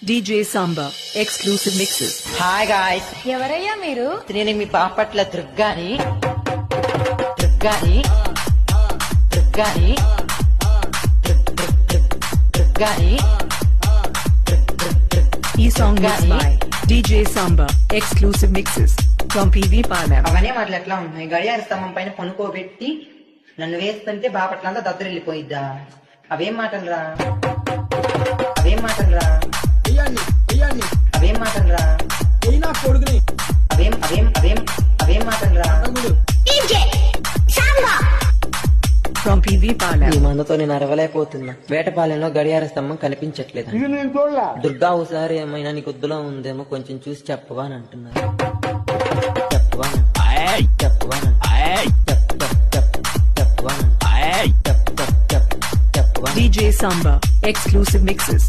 DJ Samba, exclusive mixes. Hi guys, ఎవరయ్యా మీరు? నేను మీ Bapatla దుర్గాని దుర్గాని దుర్గాని దుర్గాని E song mixed by DJ Samba, exclusive mixes from PV Parlam. అవన్నీ మాటలు ఎట్లా ఉన్నాయి? గడియార స్తంభం పైన పనుకోబెట్టి నన్ను వేస్తుంటే బాపట్లంతా దద్దరిల్లిపోయిద్దా? అవేం మాటలు రా, అవేం మాటలు రా, అవేం మాటలు రా, అవేం అవేం అవేం అవేం మాటలు రా. From PV ఈ Parlam. మందుతో నేను అరవలేకపోతున్నా. వేటపాలెంలో గడియార స్తంభం కనిపించట్లేదు. దుర్గా ఒకసారి ఏమైనా నీ కొద్దులో ఉందేమో కొంచెం చూసి చెప్పవా అని అంటున్నారు. చెప్పవా చెప్పవా చెప్పవా DJ Samba, exclusive mixes.